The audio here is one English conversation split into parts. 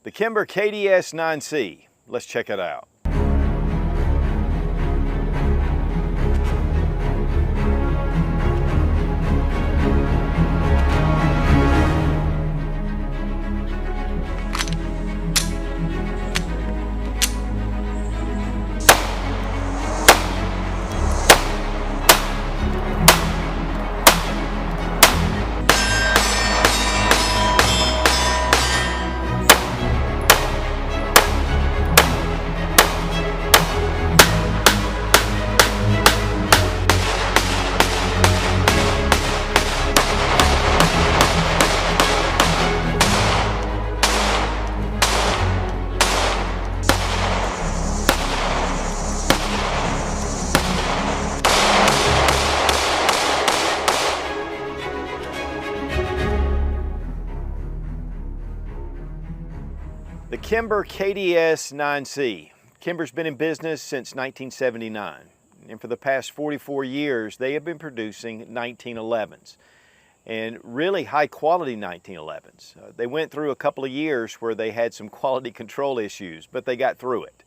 The Kimber KDS9C. Let's check it out. The Kimber KDS9C. Kimber's been in business since 1979, and for the past 44 years they have been producing 1911s, and really high quality 1911s. They went through a couple of years where they had some quality control issues, but they got through it,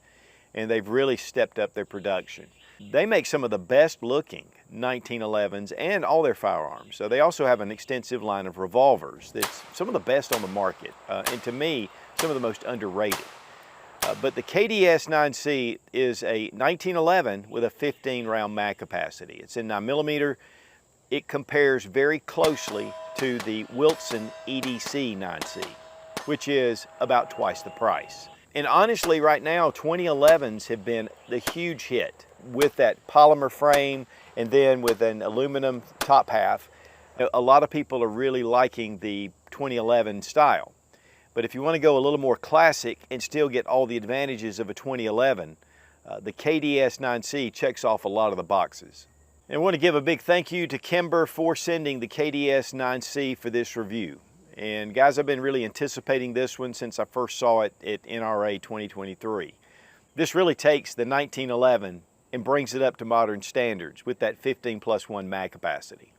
and they've really stepped up their production. They make some of the best looking 1911s and all their firearms. So they also have an extensive line of revolvers that's some of the best on the market, and to me, some of the most underrated. But the KDS9C is a 1911 with a 15 round mag capacity. It's in 9mm. It compares very closely to the Wilson EDC 9C, which is about twice the price. And honestly, right now, 2011s have been the huge hit with that polymer frame and then with an aluminum top half. A lot of people are really liking the 2011 style. But if you want to go a little more classic and still get all the advantages of a 2011, the KDS9C checks off a lot of the boxes. And I want to give a big thank you to Kimber for sending the KDS9C for this review. And guys, I've been really anticipating this one since I first saw it at NRA 2023. This really takes the 1911 and brings it up to modern standards with that 15+1 mag capacity.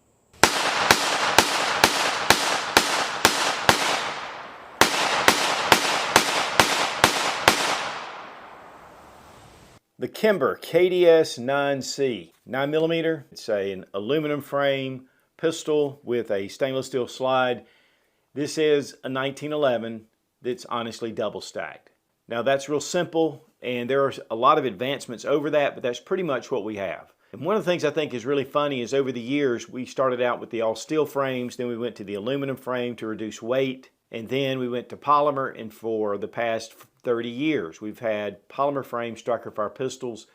The Kimber KDS9C, 9mm. It's an aluminum frame pistol with a stainless steel slide. This is a 1911 that's honestly double stacked. Now that's real simple, and there are a lot of advancements over that, but that's pretty much what we have. And one of the things I think is really funny is over the years we started out with the all steel frames, then we went to the aluminum frame to reduce weight, and then we went to polymer, and for the past 30 years we've had polymer frame striker fire pistols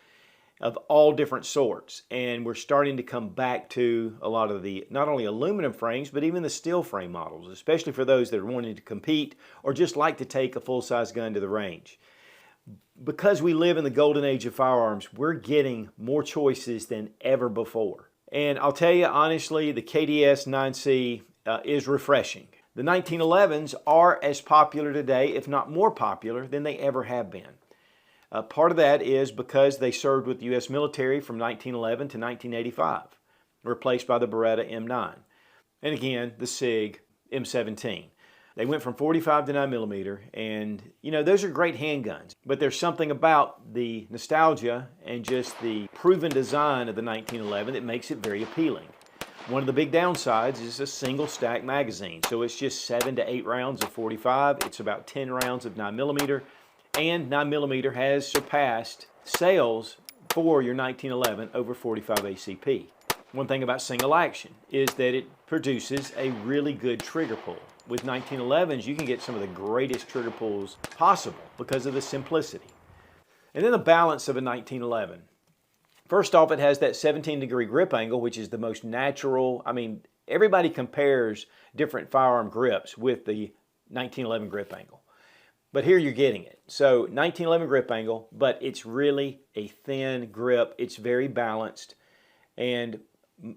of all different sorts, and we're starting to come back to a lot of the not only aluminum frames but even the steel frame models, especially for those that are wanting to compete or just like to take a full-size gun to the range. Because we live in the golden age of firearms, we're getting more choices than ever before. And I'll tell you honestly, the KDS9C is refreshing. The 1911s are as popular today, if not more popular, than they ever have been. Part of that is because they served with the U.S. military from 1911 to 1985, replaced by the Beretta M9. And again, the SIG M17. They went from 45 to 9mm, and you know, those are great handguns, but there's something about the nostalgia and just the proven design of the 1911 that makes it very appealing. One of the big downsides is a single stack magazine, so it's just 7 to 8 rounds of 45, it's about 10 rounds of 9mm, and 9mm has surpassed sales for your 1911 over 45 ACP. One thing about single action is that it produces a really good trigger pull. With 1911s, you can get some of the greatest trigger pulls possible because of the simplicity. And then the balance of a 1911. First off, it has that 17-degree grip angle, which is the most natural. I mean, everybody compares different firearm grips with the 1911 grip angle. But here you're getting it. So 1911 grip angle, but it's really a thin grip. It's very balanced. And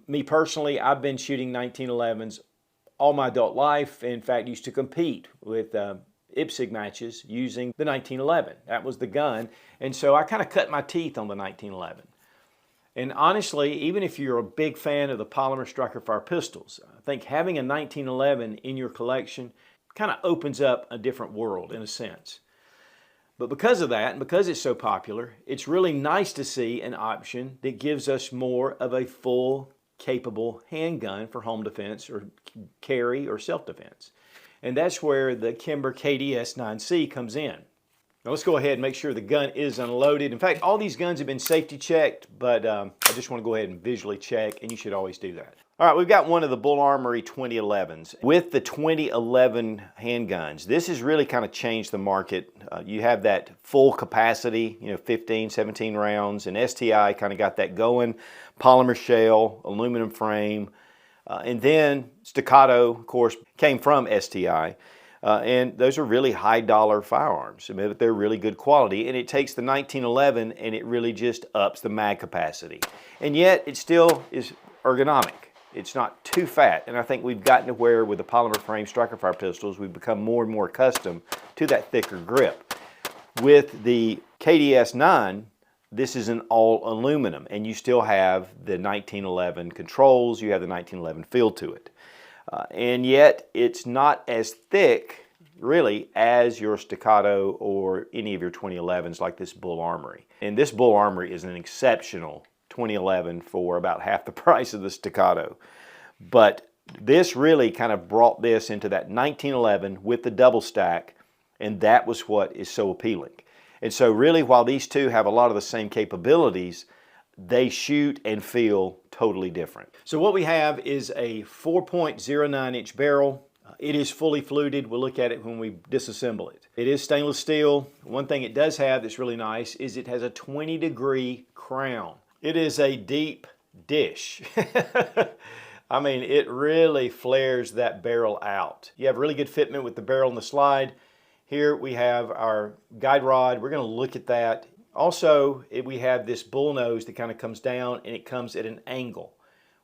me personally, I've been shooting 1911s all my adult life. In fact, used to compete with IPSC matches using the 1911. That was the gun. And so I kind of cut my teeth on the 1911. And honestly, even if you're a big fan of the polymer striker fire pistols, I think having a 1911 in your collection kind of opens up a different world in a sense. But because of that, and because it's so popular, it's really nice to see an option that gives us more of a full, capable handgun for home defense or carry or self-defense. And that's where the Kimber KDS9C comes in. Now let's go ahead and make sure the gun is unloaded. In fact, all these guns have been safety checked, but I just want to go ahead and visually check, and you should always do that. All right, we've got one of the Bull Armory 2011s. With the 2011 handguns, this has really kind of changed the market. You have that full capacity, 15, 17 rounds, and STI kind of got that going. Polymer shell, aluminum frame, and then Staccato, of course, came from STI. And those are really high dollar firearms. I mean, they're really good quality, and it takes the 1911 and it really just ups the mag capacity. And yet it still is ergonomic. It's not too fat, and I think we've gotten to where with the polymer frame striker fire pistols, we've become more and more accustomed to that thicker grip. With the KDS9, this is an all aluminum, and you still have the 1911 controls, you have the 1911 feel to it. And yet it's not as thick really as your Staccato or any of your 2011s like this Bull Armory. And this Bull Armory is an exceptional 2011 for about half the price of the Staccato. But this really kind of brought this into that 1911 with the double stack, and that was what is so appealing. And so really, while these two have a lot of the same capabilities, they shoot and feel totally different. So what we have is a 4.09 inch barrel. It is fully fluted. We'll look at it when we disassemble it. It is stainless steel. One thing it does have that's really nice is it has a 20-degree crown. It is a deep dish. I mean, it really flares that barrel out. You have really good fitment with the barrel and the slide. Here we have our guide rod. We're going to look at that. Also, we have this bull nose that kind of comes down, and it comes at an angle,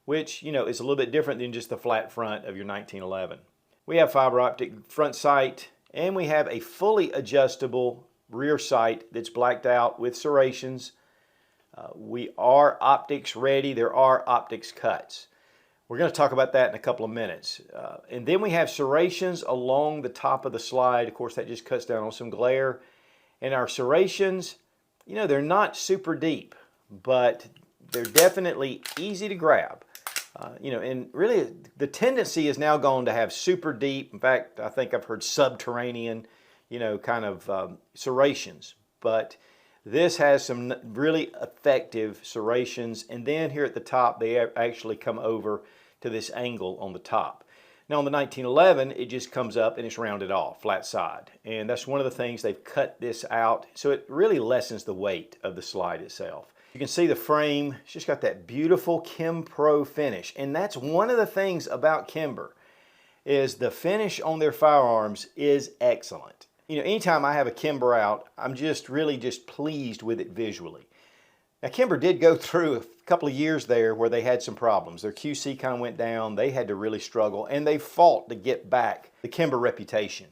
which, is a little bit different than just the flat front of your 1911. We have fiber optic front sight, and we have a fully adjustable rear sight that's blacked out with serrations. We are optics ready. There are optics cuts. We're going to talk about that in a couple of minutes. And then we have serrations along the top of the slide. Of course, that just cuts down on some glare. And our serrations, they're not super deep, but they're definitely easy to grab. And really the tendency is now gone to have super deep. In fact, I think I've heard subterranean, kind of serrations. But this has some really effective serrations, and then here at the top they actually come over to this angle on the top. Now on the 1911 it just comes up and it's rounded off, flat side, and that's one of the things they've cut this out, so it really lessens the weight of the slide itself. You can see the frame, it's just got that beautiful Kim Pro finish, and that's one of the things about Kimber, is the finish on their firearms is excellent. Anytime I have a Kimber out, I'm really pleased with it visually. Now, Kimber did go through a couple of years there where they had some problems. Their QC kind of went down. They had to really struggle, and they fought to get back the Kimber reputation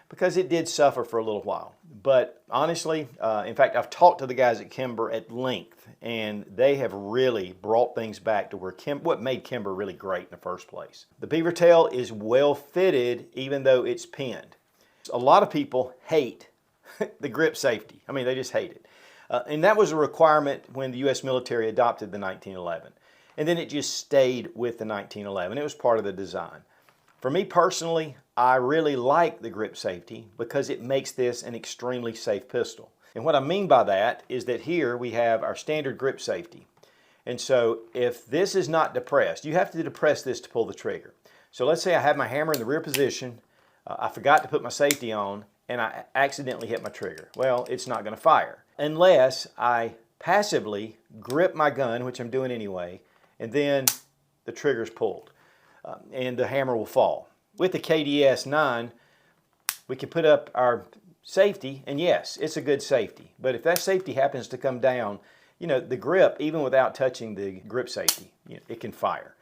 because it did suffer for a little while. But honestly, in fact, I've talked to the guys at Kimber at length, and they have really brought things back to where what made Kimber really great in the first place. The beaver tail is well fitted even though it's pinned. A lot of people hate the grip safety. I mean, they just hate it. And that was a requirement when the U.S. military adopted the 1911. And then it just stayed with the 1911. It was part of the design. For me personally, I really like the grip safety because it makes this an extremely safe pistol. And what I mean by that is that here we have our standard grip safety. And so if this is not depressed, you have to depress this to pull the trigger. So let's say I have my hammer in the rear position, I forgot to put my safety on, and I accidentally hit my trigger. Well, it's not going to fire unless I passively grip my gun, which I'm doing anyway, and then the trigger's pulled and the hammer will fall. With the KDS9, we can put up our safety, and yes, it's a good safety. But if that safety happens to come down, the grip, even without touching the grip safety, it can fire.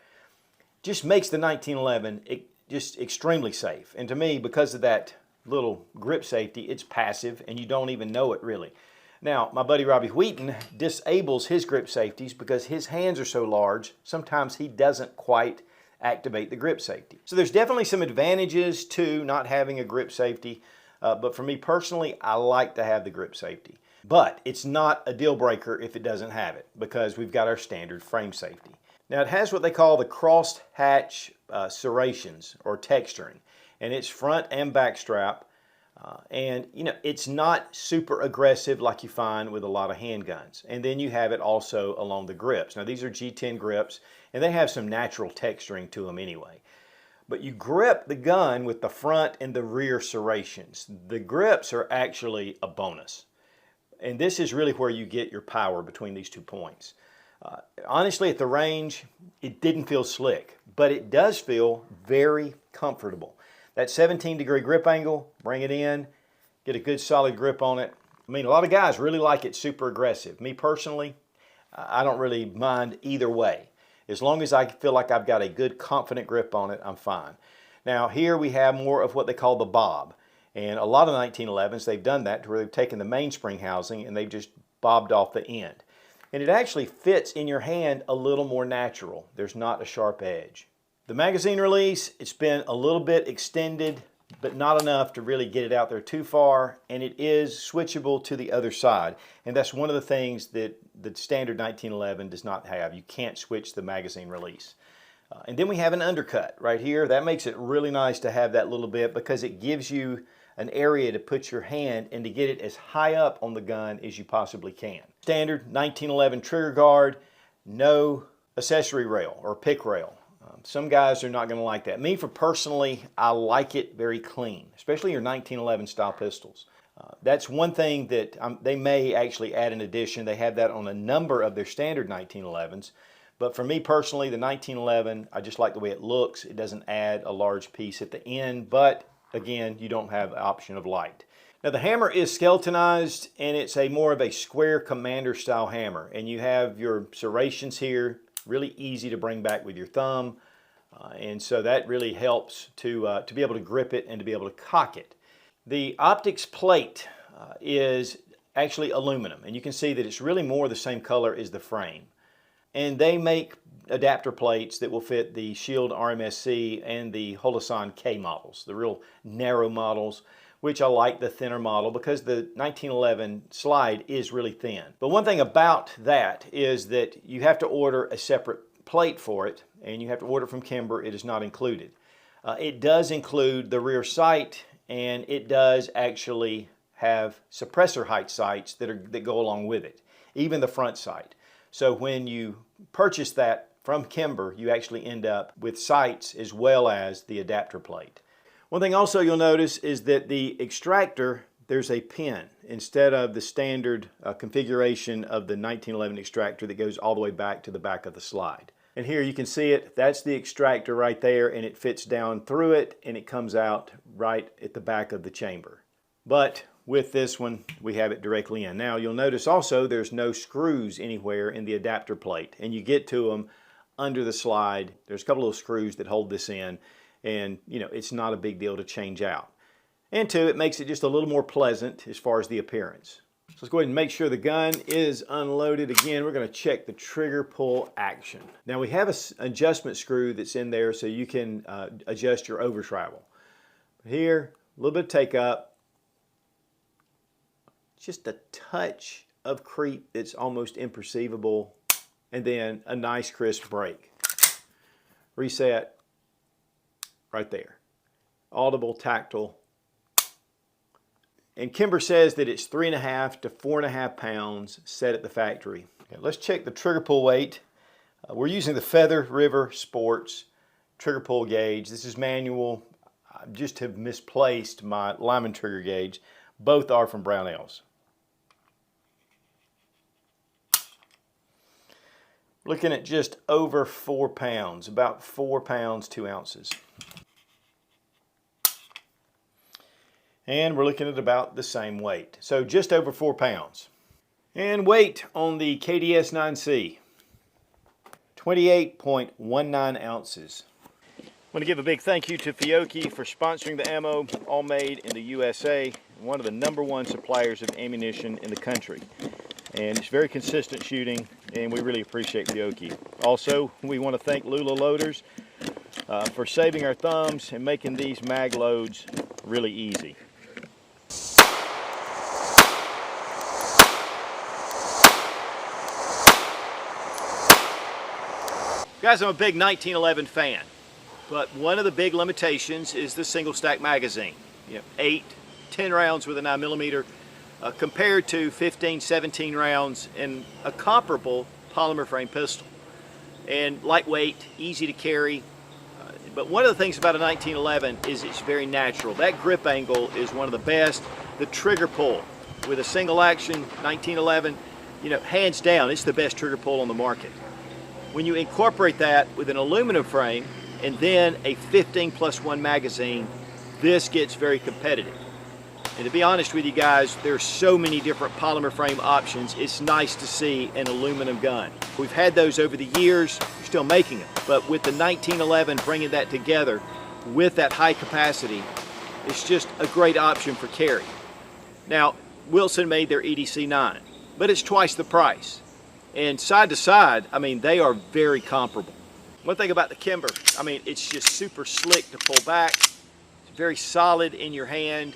Just makes the 1911 just extremely safe. And to me, because of that little grip safety, it's passive and you don't even know it really. Now, my buddy Robbie Wheaton disables his grip safeties because his hands are so large, sometimes he doesn't quite activate the grip safety. So there's definitely some advantages to not having a grip safety, but for me personally, I like to have the grip safety. But it's not a deal breaker if it doesn't have it, because we've got our standard frame safety. Now it has what they call the cross hatch serrations or texturing, and it's front and back strap. And you know, it's not super aggressive like you find with a lot of handguns. And then you have it also along the grips. Now these are G10 grips, and they have some natural texturing to them anyway. But you grip the gun with the front and the rear serrations. The grips are actually a bonus. And this is really where you get your power between these 2 points. Honestly, at the range, it didn't feel slick, but it does feel very comfortable. That 17-degree grip angle, bring it in, get a good solid grip on it. I mean, a lot of guys really like it super aggressive. Me personally, I don't really mind either way. As long as I feel like I've got a good confident grip on it, I'm fine. Now here we have more of what they call the bob. And a lot of 1911s, they've done that to where they've taken the mainspring housing and they've just bobbed off the end. And it actually fits in your hand a little more natural. There's not a sharp edge. The magazine release, it's been a little bit extended, but not enough to really get it out there too far, and it is switchable to the other side. And that's one of the things that the standard 1911 does not have. You can't switch the magazine release. And then we have an undercut right here. That makes it really nice to have that little bit because it gives you an area to put your hand and to get it as high up on the gun as you possibly can. Standard 1911 trigger guard, no accessory rail or pick rail. Some guys are not going to like that. Me, for personally, I like it very clean, especially your 1911 style pistols. That's one thing that they may actually add an addition. They have that on a number of their standard 1911s. But for me personally, the 1911, I just like the way it looks. It doesn't add a large piece at the end, but again, you don't have the option of light. Now the hammer is skeletonized, and it's more of a square commander style hammer. And you have your serrations here, really easy to bring back with your thumb. And so that really helps to be able to grip it and to be able to cock it. The optics plate is actually aluminum, and you can see that it's really more the same color as the frame. And they make adapter plates that will fit the Shield RMSC and the Holosan K models, the real narrow models, which I like the thinner model because the 1911 slide is really thin. But one thing about that is that you have to order a separate plate for it, and you have to order from Kimber. It is not included. It does include the rear sight, and it does actually have suppressor height sights that go along with it, even the front sight. So when you purchase that from Kimber, you actually end up with sights as well as the adapter plate. One thing also you'll notice is that the extractor, there's a pin instead of the standard configuration of the 1911 extractor that goes all the way back to the back of the slide. And here you can see it, that's the extractor right there, and it fits down through it and it comes out right at the back of the chamber. But with this one, we have it directly in. Now you'll notice also there's no screws anywhere in the adapter plate, and you get to them under the slide. There's a couple of screws that hold this in, and you know, it's not a big deal to change out. And two, it makes it just a little more pleasant as far as the appearance. So let's go ahead and make sure the gun is unloaded. Again, we're going to check the trigger pull action. Now we have an adjustment screw that's in there so you can adjust your over travel. Here, a little bit of take up, just a touch of creep that's almost imperceivable, and then a nice crisp break. Reset right there. Audible, tactile. And Kimber says that it's 3.5 to 4.5 pounds set at the factory. Okay, let's check the trigger pull weight. We're using the Feather River Sports trigger pull gauge. This is manual. I just have misplaced my Lyman trigger gauge. Both are from Brownells. Looking at just over 4 pounds, about 4 pounds, 2 ounces. And we're looking at about the same weight. So just over 4 pounds. And weight on the KDS9C, 28.19 ounces. I want to give a big thank you to Fiocchi for sponsoring the ammo, all made in the USA, one of the #1 suppliers of ammunition in the country. And it's very consistent shooting, and we really appreciate Fiocchi. Also, we want to thank Lula Loaders for saving our thumbs and making these mag loads really easy. Guys, I'm a big 1911 fan, but one of the big limitations is the single stack magazine. 8, 10 rounds with a 9mm compared to 15, 17 rounds in a comparable polymer frame pistol. And lightweight, easy to carry. But one of the things about a 1911 is it's very natural. That grip angle is one of the best. The trigger pull with a single action 1911, hands down, it's the best trigger pull on the market. When you incorporate that with an aluminum frame and then a 15+1 magazine, this gets very competitive. And to be honest with you guys, there's so many different polymer frame options. It's nice to see an aluminum gun. We've had those over the years, we're still making them. But with the 1911 bringing that together with that high capacity, it's just a great option for carry. Now, Wilson made their EDC 9, but it's twice the price. And side to side, they are very comparable. One thing about the Kimber, it's just super slick to pull back. It's very solid in your hand.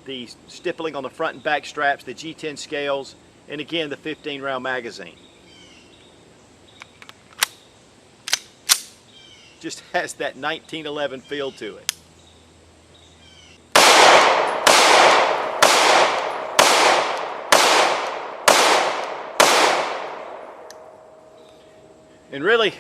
The stippling on the front and back straps, the G10 scales, and again, the 15-round magazine. Just has that 1911 feel to it. And really,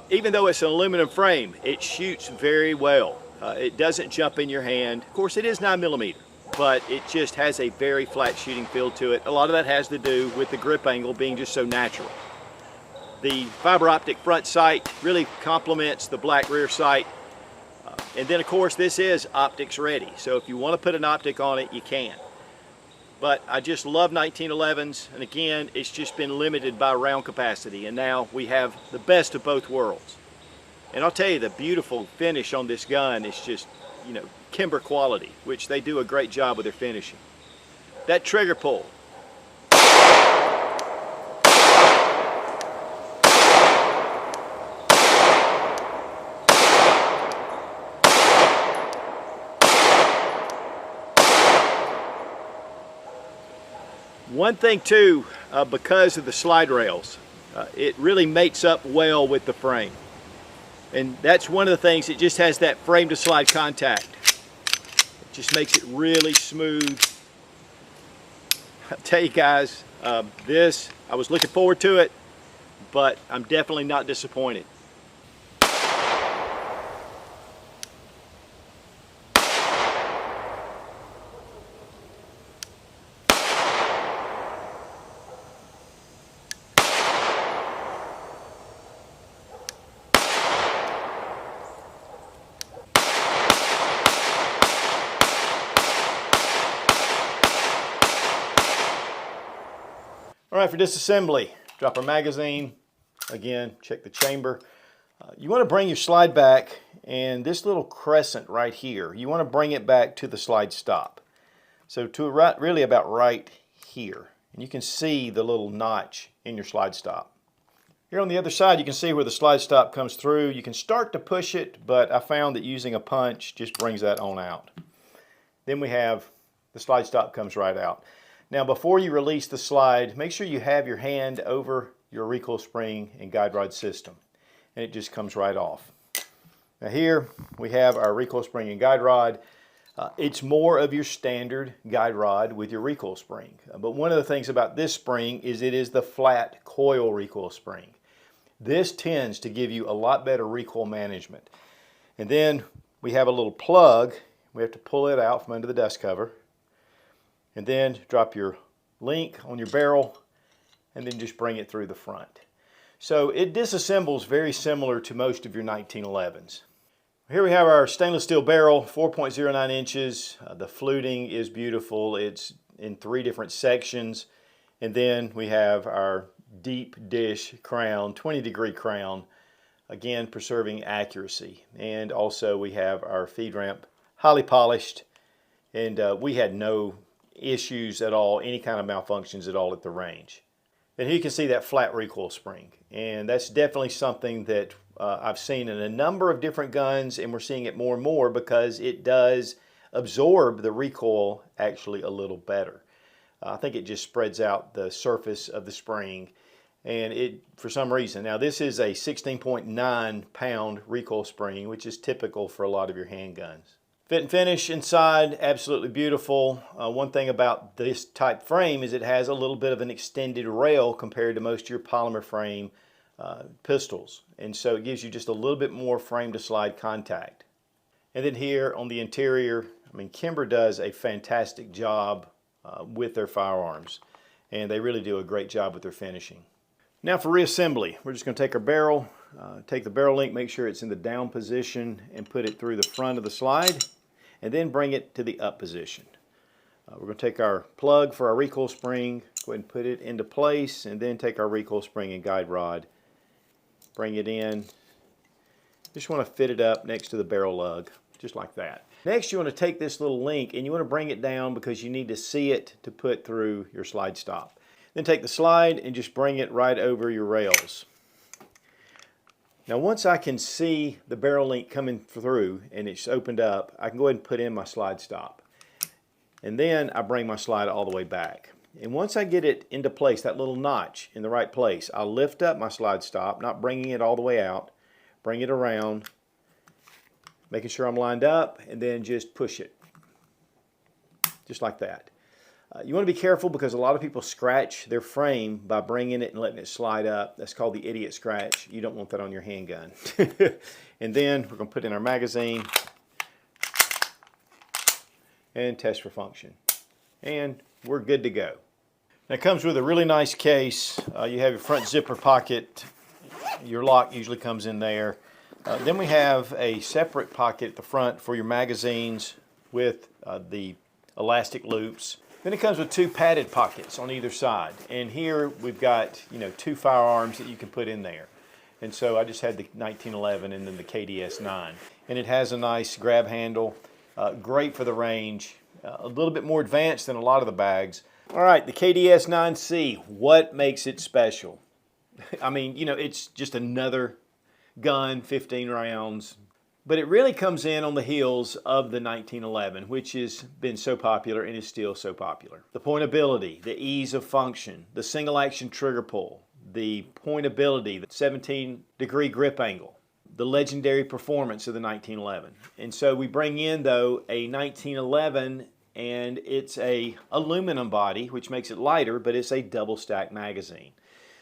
even though it's an aluminum frame, it shoots very well. It doesn't jump in your hand. Of course, it is 9mm, but it just has a very flat shooting feel to it. A lot of that has to do with the grip angle being just so natural. The fiber optic front sight really complements the black rear sight. And then, of course, this is optics ready. So if you want to put an optic on it, you can. But I just love 1911s, and again, it's just been limited by round capacity, and now we have the best of both worlds. And I'll tell you, the beautiful finish on this gun is just, Kimber quality, which they do a great job with their finishing. That trigger pull. One thing too, because of the slide rails, it really mates up well with the frame. And that's one of the things, it just has that frame to slide contact. It just makes it really smooth. I'll tell you guys, I was looking forward to it, but I'm definitely not disappointed. All right, for disassembly, drop our magazine. Again, check the chamber. You want to bring your slide back, and this little crescent right here, you want to bring it back to the slide stop. So to really about right here. And you can see the little notch in your slide stop. Here on the other side, you can see where the slide stop comes through. You can start to push it, but I found that using a punch just brings that on out. Then we have the slide stop comes right out. Now, before you release the slide, make sure you have your hand over your recoil spring and guide rod system, and it just comes right off. Now here we have our recoil spring and guide rod. It's more of your standard guide rod with your recoil spring, but one of the things about this spring is it is the flat coil recoil spring. This tends to give you a lot better recoil management. And then we have a little plug. We have to pull it out from under the dust cover. And then drop your link on your barrel and then just bring it through the front. So it disassembles very similar to most of your 1911s. Here we have our stainless steel barrel, 4.09 inches. The fluting is beautiful. It's in 3 different sections. And then we have our deep dish crown, 20-degree crown, again preserving accuracy. And also we have our feed ramp, highly polished, and we had no issues at all, any kind of malfunctions at all at the range. And here you can see that flat recoil spring, and that's definitely something that I've seen in a number of different guns, and we're seeing it more and more because it does absorb the recoil actually a little better. I think it just spreads out the surface of the spring, and it, for some reason, now this is a 16.9 pound recoil spring, which is typical for a lot of your handguns. Fit and finish inside, absolutely beautiful. One thing about this type frame is it has a little bit of an extended rail compared to most of your polymer frame pistols, and so it gives you just a little bit more frame to slide contact. And then here on the interior, I mean, Kimber does a fantastic job with their firearms, and they really do a great job with their finishing. Now for reassembly, we're just going to take our barrel, take the barrel link, make sure it's in the down position, and put it through the front of the slide, and then bring it to the up position. We're going to take our plug for our recoil spring, go ahead and put it into place, and then take our recoil spring and guide rod, bring it in. Just want to fit it up next to the barrel lug, just like that. Next, you want to take this little link and you want to bring it down because you need to see it to put through your slide stop. Then take the slide and just bring it right over your rails. Now once I can see the barrel link coming through and it's opened up, I can go ahead and put in my slide stop. And then I bring my slide all the way back. And once I get it into place, that little notch in the right place, I'll lift up my slide stop, not bringing it all the way out, bring it around, making sure I'm lined up, and then just push it, just like that. You want to be careful because a lot of people scratch their frame by bringing it and letting it slide up. That's called the idiot scratch. You don't want that on your handgun. And then we're going to put in our magazine and test for function. And we're good to go. Now it comes with a really nice case. You have your front zipper pocket. Your lock usually comes in there. Then we have a separate pocket at the front for your magazines with the elastic loops. Then it comes with two padded pockets on either side. And here we've got, two firearms that you can put in there. And so I just had the 1911 and then the KDS9. And it has a nice grab handle, great for the range, a little bit more advanced than a lot of the bags. All right, the KDS9C, what makes it special? I mean, it's just another gun, 15 rounds. But it really comes in on the heels of the 1911, which has been so popular and is still so popular. The pointability, the ease of function, the single action trigger pull, the pointability, the 17-degree grip angle, the legendary performance of the 1911. And so we bring in, though, a 1911, and it's a aluminum body, which makes it lighter, but it's a double stack magazine.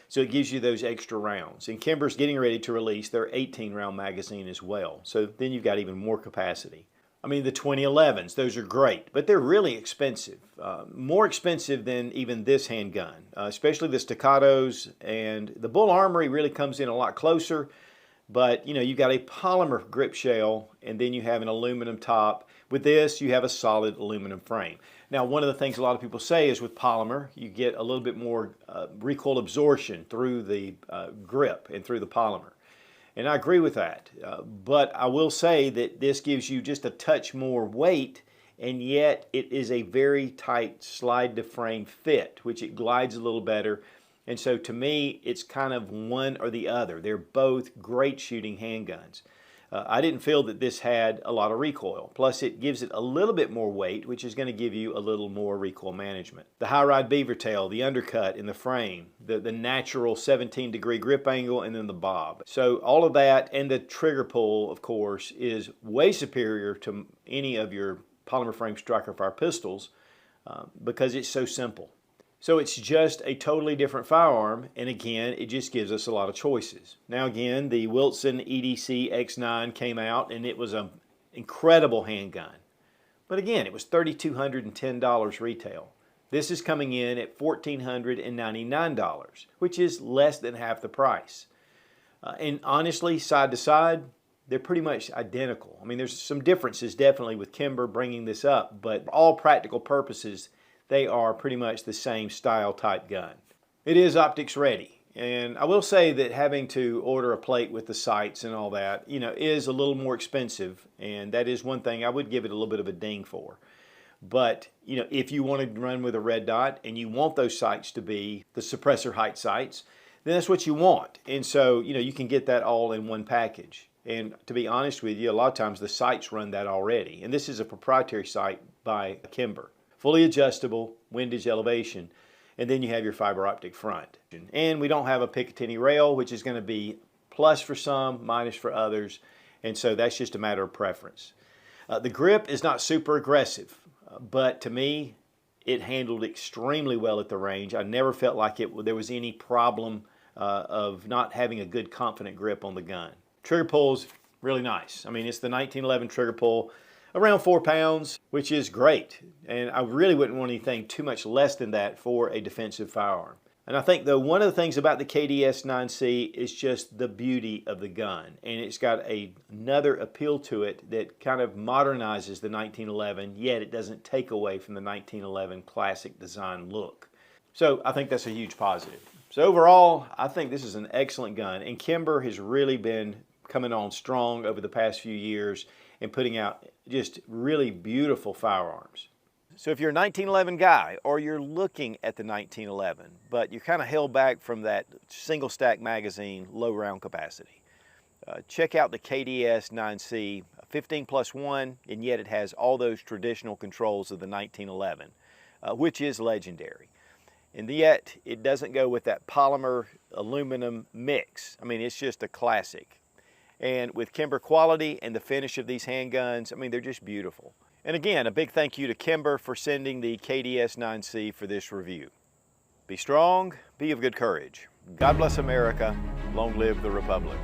So it gives you those extra rounds. And Kimber's getting ready to release their 18-round magazine as well. So then you've got even more capacity. I mean, the 2011s, those are great, but they're really expensive. More expensive than even this handgun, especially the staccatos. And the Bull Armory really comes in a lot closer. But, you've got a polymer grip shell, and then you have an aluminum top. With this, you have a solid aluminum frame. Now, one of the things a lot of people say is with polymer, you get a little bit more recoil absorption through the grip and through the polymer. And I agree with that. But I will say that this gives you just a touch more weight, and yet it is a very tight slide to frame fit, which it glides a little better. And so to me, it's kind of one or the other. They're both great shooting handguns. I didn't feel that this had a lot of recoil. Plus, it gives it a little bit more weight, which is going to give you a little more recoil management. The high ride beaver tail, the undercut in the frame, the natural 17-degree grip angle, and then the bob. So all of that, and the trigger pull, of course, is way superior to any of your polymer frame striker fire pistols because it's so simple. So it's just a totally different firearm, and again, it just gives us a lot of choices. Now again, the Wilson EDC X9 came out, and it was an incredible handgun. But again, it was $3,210 retail. This is coming in at $1,499, which is less than half the price. And honestly, side to side, they're pretty much identical. I mean, there's some differences definitely with Kimber bringing this up, but for all practical purposes, they are pretty much the same style type gun. It is optics ready, and I will say that having to order a plate with the sights and all that, is a little more expensive, and that is one thing I would give it a little bit of a ding for. But, if you want to run with a red dot and you want those sights to be the suppressor height sights, then that's what you want. And so, you know, you can get that all in one package. And to be honest with you, a lot of times the sights run that already. And this is a proprietary sight by Kimber. Fully adjustable, windage elevation, and then you have your fiber optic front. And we don't have a Picatinny rail, which is going to be plus for some, minus for others. And so that's just a matter of preference. The grip is not super aggressive, but to me, it handled extremely well at the range. I never felt like there was any problem of not having a good, confident grip on the gun. Trigger pull's really nice. I mean, it's the 1911 trigger pull, around 4 pounds, which is great. And I really wouldn't want anything too much less than that for a defensive firearm. And I think, though, one of the things about the KDS9C is just the beauty of the gun. And it's got another appeal to it that kind of modernizes the 1911, yet it doesn't take away from the 1911 classic design look. So I think that's a huge positive. So overall, I think this is an excellent gun. And Kimber has really been coming on strong over the past few years and putting out just really beautiful firearms. So if you're a 1911 guy, or you're looking at the 1911, but you're kind of held back from that single stack magazine, low round capacity, check out the KDS9C, 15+1, and yet it has all those traditional controls of the 1911, which is legendary. And yet it doesn't go with that polymer aluminum mix. I mean, it's just a classic. And with Kimber quality and the finish of these handguns, I mean, they're just beautiful. And again, a big thank you to Kimber for sending the KDS9C for this review. Be strong, be of good courage. God bless America. Long live the Republic.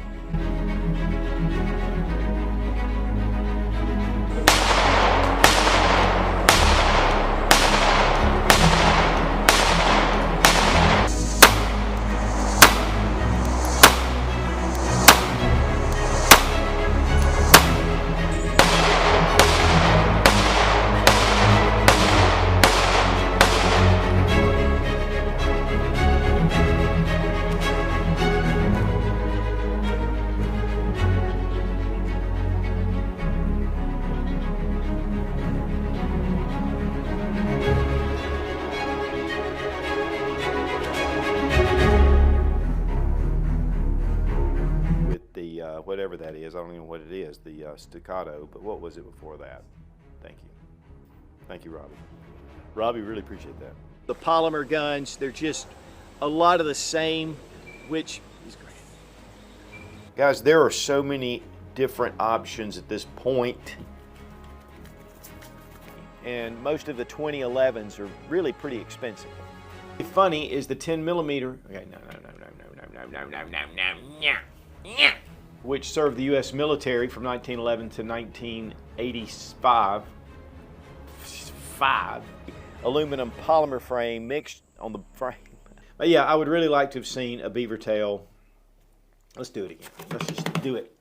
Whatever that is, I don't even know what it is, the staccato, but what was it before that? Thank you. Thank you, Robbie. Robbie, really appreciate that. The polymer guns, they're just a lot of the same, which is great. Guys, there are so many different options at this point, and most of the 2011s are really pretty expensive. The funny is the 10mm, okay, no, which served the U.S. military from 1911 to 1985. Aluminum polymer frame mixed on the frame. But yeah, I would really like to have seen a beaver tail. Let's do it again. Let's just do it.